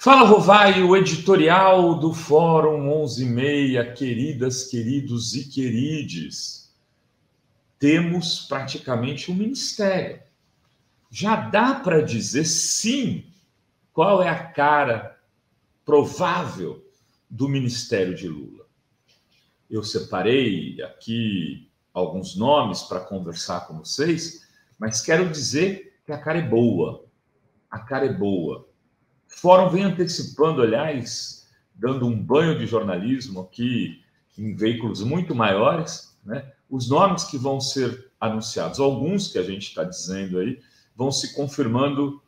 Fala, Rovai, o editorial do Fórum 11:30, queridas, queridos e querides. Temos praticamente um ministério. Já dá para dizer, sim, qual é a cara provável do ministério de Lula. Eu separei aqui alguns nomes para conversar com vocês, mas quero dizer que a cara é boa. A cara é boa. O Fórum vem antecipando, aliás, dando um banho de jornalismo aqui em veículos muito maiores, né? Os nomes que vão ser anunciados, alguns que a gente está dizendo aí, vão se confirmando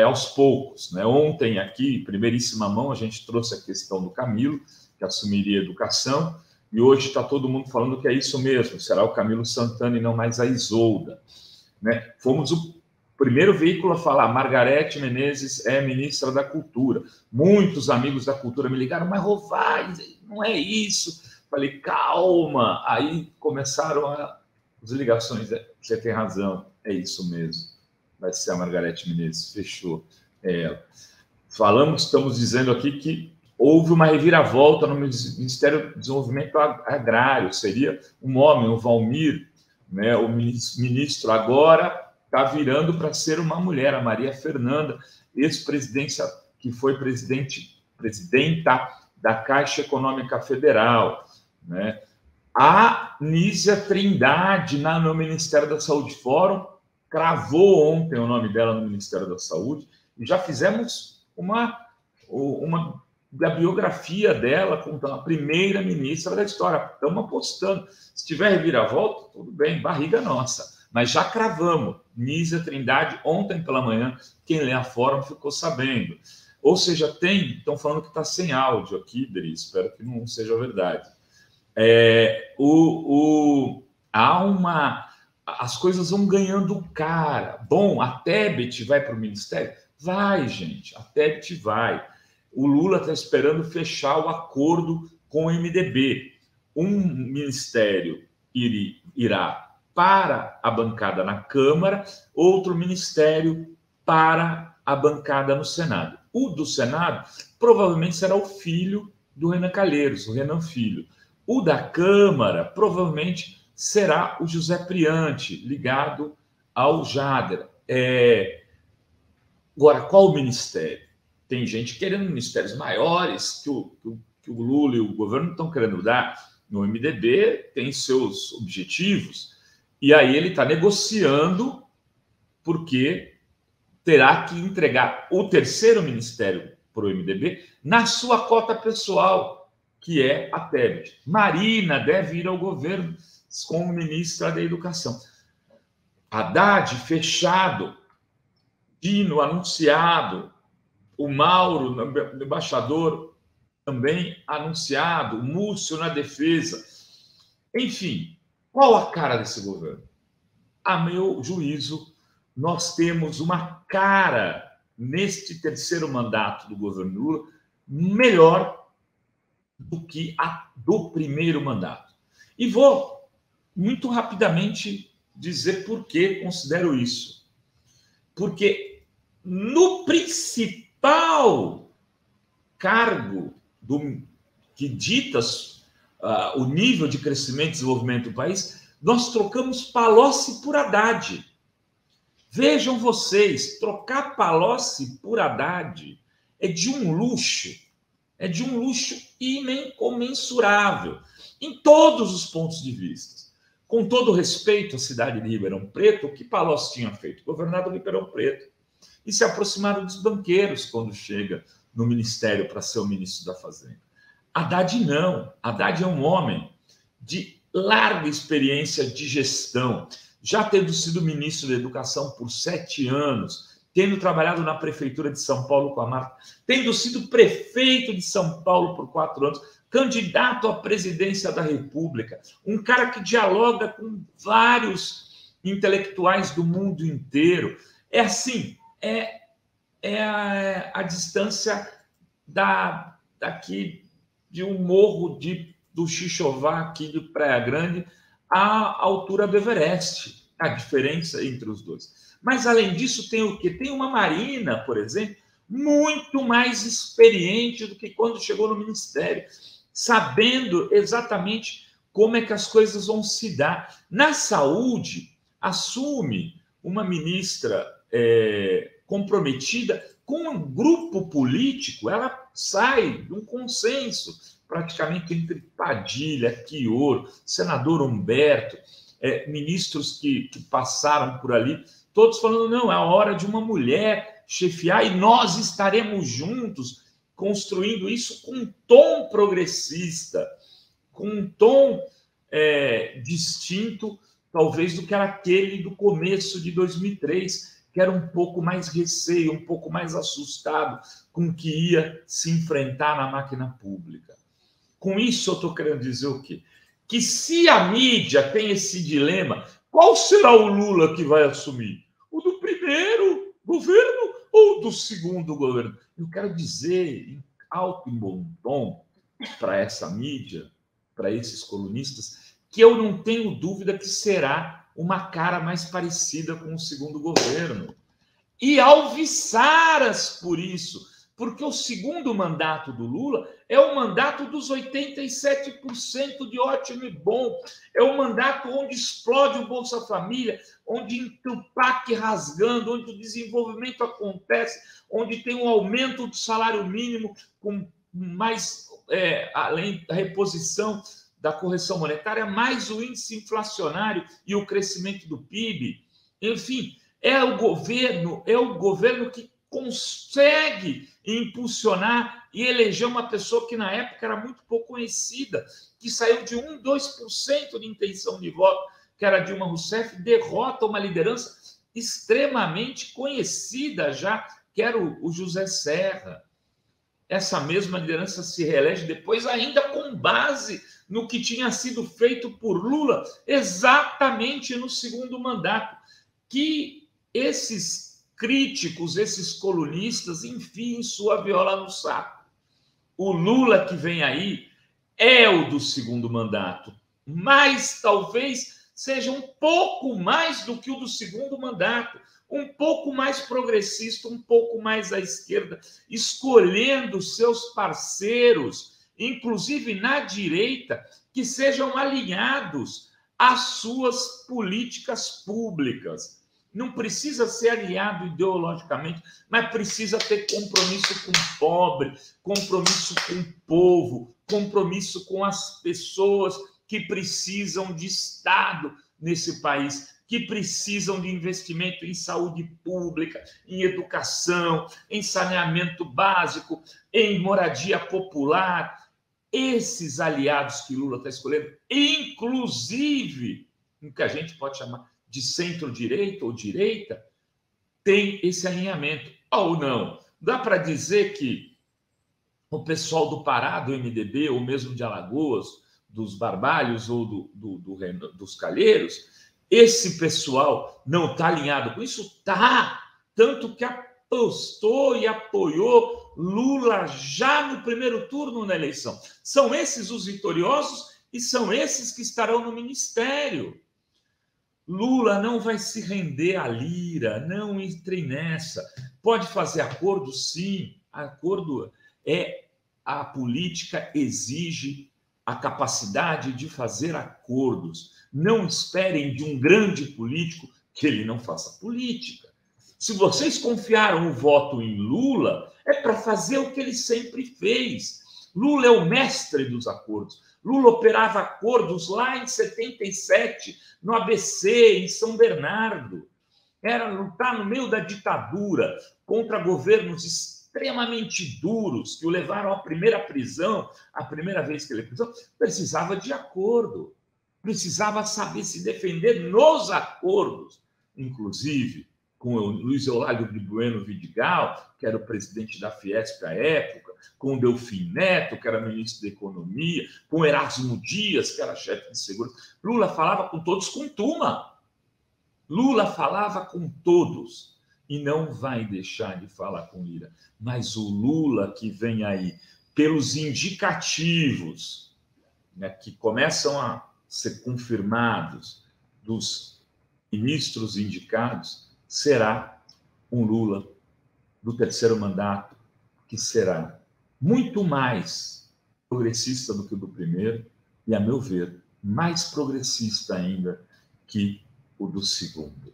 aos poucos, né? Ontem aqui, em primeiríssima mão, a gente trouxe a questão do Camilo, que assumiria a educação, e hoje está todo mundo falando que é isso mesmo, será o Camilo Santana e não mais a Isolda, né? Fomos o primeiro veículo a falar, Margarete Menezes é ministra da Cultura. Muitos amigos da cultura me ligaram, mas Rovai, não é isso. Falei, calma. Aí começaram as ligações. Você tem razão, é isso mesmo. Vai ser a Margarete Menezes, fechou. Estamos dizendo aqui que houve uma reviravolta no Ministério do Desenvolvimento Agrário. Seria um homem, o Valmir, né, o ministro agora está virando para ser uma mulher, a Maria Fernanda, ex-presidência, que foi presidenta da Caixa Econômica Federal, né? A Nízia Trindade, no Ministério da Saúde Fórum, cravou ontem o nome dela no Ministério da Saúde, e já fizemos da biografia dela como a primeira ministra da história. Estamos apostando. Se tiver reviravolta, tudo bem, barriga nossa. Mas já cravamos. Nízia Trindade, ontem pela manhã, quem lê a Fórum ficou sabendo. Ou seja, estão falando que está sem áudio aqui, Dri, espero que não seja verdade. As coisas vão ganhando cara. Bom, a Tebet vai para o Ministério? Vai, gente, a Tebet vai. O Lula está esperando fechar o acordo com o MDB. Um ministério irá para a bancada na Câmara, outro ministério para a bancada no Senado. O do Senado provavelmente será o filho do Renan Calheiros, o Renan Filho. O da Câmara provavelmente será o José Priante, ligado ao Jader. Agora, qual o ministério? Tem gente querendo ministérios maiores que o Lula e o governo estão querendo dar. No MDB tem seus objetivos. E aí ele está negociando porque terá que entregar o terceiro ministério para o MDB na sua cota pessoal, que é a Tebet. Marina deve ir ao governo como ministra da Educação. Haddad fechado, Dino anunciado, o Mauro, embaixador, também anunciado, o Múcio na defesa. Enfim, qual a cara desse governo? A meu juízo, nós temos uma cara, neste terceiro mandato do governo Lula, melhor do que a do primeiro mandato. E vou, muito rapidamente, dizer por que considero isso. Porque no principal cargo que dita o nível de crescimento e desenvolvimento do país, nós trocamos Palocci por Haddad. Vejam vocês, trocar Palocci por Haddad é de um luxo incomensurável, em todos os pontos de vista. Com todo respeito à cidade de Ribeirão Preto, o que Palocci tinha feito? Governado Ribeirão Preto. E se aproximaram dos banqueiros quando chega no ministério para ser o ministro da Fazenda. Haddad não. Haddad é um homem de larga experiência de gestão, já tendo sido ministro da Educação por 7 anos, tendo trabalhado na Prefeitura de São Paulo com a Marta, tendo sido prefeito de São Paulo por 4 anos, candidato à presidência da República, um cara que dialoga com vários intelectuais do mundo inteiro. É assim, a distância daqui de um morro do Xixová, aqui de Praia Grande, à altura do Everest, a diferença entre os dois. Mas, além disso, tem o quê? Tem uma Marina, por exemplo, muito mais experiente do que quando chegou no ministério, sabendo exatamente como é que as coisas vão se dar. Na saúde, assume uma ministra comprometida com um grupo político, ela sai de um consenso praticamente entre Padilha, Chior, senador Humberto, ministros que passaram por ali, todos falando, não, é a hora de uma mulher chefiar e nós estaremos juntos construindo isso com um tom progressista, com um tom distinto, talvez, do que era aquele do começo de 2003, que era um pouco mais receio, um pouco mais assustado com o que ia se enfrentar na máquina pública. Com isso, eu estou querendo dizer o quê? Que se a mídia tem esse dilema, qual será o Lula que vai assumir? O do primeiro governo ou do segundo governo? Eu quero dizer, em alto e bom tom, para essa mídia, para esses colunistas, que eu não tenho dúvida que será uma cara mais parecida com o segundo governo. E alviçaras por isso, porque o segundo mandato do Lula é o mandato dos 87% de ótimo e bom, é o mandato onde explode o Bolsa Família, onde entra o PAC rasgando, onde o desenvolvimento acontece, onde tem um aumento do salário mínimo com mais, além da reposição da correção monetária, mais o índice inflacionário e o crescimento do PIB. Enfim, é o governo que consegue impulsionar e eleger uma pessoa que na época era muito pouco conhecida, que saiu de 1%, 2% de intenção de voto, que era Dilma Rousseff, derrota uma liderança extremamente conhecida já, que era o José Serra. Essa mesma liderança se reelege depois, ainda com base no que tinha sido feito por Lula, exatamente no segundo mandato, que esses críticos, esses colunistas, enfiem sua viola no saco. O Lula que vem aí é o do segundo mandato, mas talvez seja um pouco mais do que o do segundo mandato, um pouco mais progressista, um pouco mais à esquerda, escolhendo seus parceiros, inclusive na direita, que sejam alinhados às suas políticas públicas. Não precisa ser alinhado ideologicamente, mas precisa ter compromisso com o pobre, compromisso com o povo, compromisso com as pessoas que precisam de Estado nesse país, que precisam de investimento em saúde pública, em educação, em saneamento básico, em moradia popular. Esses aliados que Lula está escolhendo, inclusive, o que a gente pode chamar de centro-direita ou direita, tem esse alinhamento. Ou não. Dá para dizer que o pessoal do Pará, do MDB, ou mesmo de Alagoas, dos Barbalhos ou dos Calheiros, esse pessoal não está alinhado com isso? Está. Tanto que apostou e apoiou Lula já no primeiro turno na eleição. São esses os vitoriosos e são esses que estarão no ministério. Lula não vai se render à lira, não entre nessa. Pode fazer acordo, sim. Acordo a política exige a capacidade de fazer acordos. Não esperem de um grande político que ele não faça política. Se vocês confiaram o voto em Lula, é para fazer o que ele sempre fez. Lula é o mestre dos acordos. Lula operava acordos lá em 77, no ABC, em São Bernardo. Era lutar no meio da ditadura contra governos extremamente duros que o levaram à primeira prisão, a primeira vez que ele prisão, precisava de acordo, precisava saber se defender nos acordos, inclusive com o Luiz Eulálio de Bueno Vidigal, que era o presidente da Fiesp à época, com o Delfim Neto, que era ministro da Economia, com Erasmo Dias, que era chefe de segurança. Lula falava com todos com turma. Lula falava com todos e não vai deixar de falar com Lira. Mas o Lula que vem aí, pelos indicativos, né, que começam a ser confirmados dos ministros indicados, será um Lula do terceiro mandato, que será muito mais progressista do que o do primeiro e, a meu ver, mais progressista ainda que o do segundo.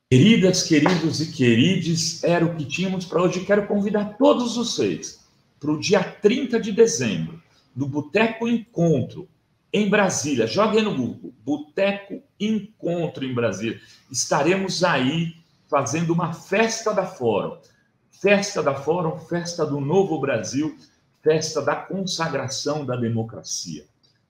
Queridas, queridos e querides, era o que tínhamos para hoje. Quero convidar todos vocês para o dia 30 de dezembro, no Boteco Encontro, em Brasília. Joguem no Google, Boteco Encontro em Brasília. Estaremos aí fazendo uma festa da Fórum. Festa da Fórum, festa do Novo Brasil, festa da consagração da democracia.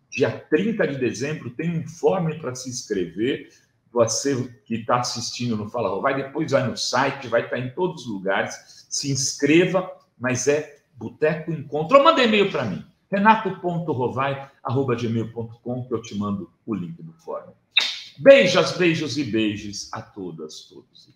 Dia 30 de dezembro, tem um informe para se inscrever. Você que está assistindo no Fala Rovai, depois vai no site, vai estar em todos os lugares. Se inscreva, mas é Boteco Encontro. Ou manda e-mail para mim, renato.rovai@gmail.com, que eu te mando o link do fórum. Beijos, beijos e beijos a todas, todos.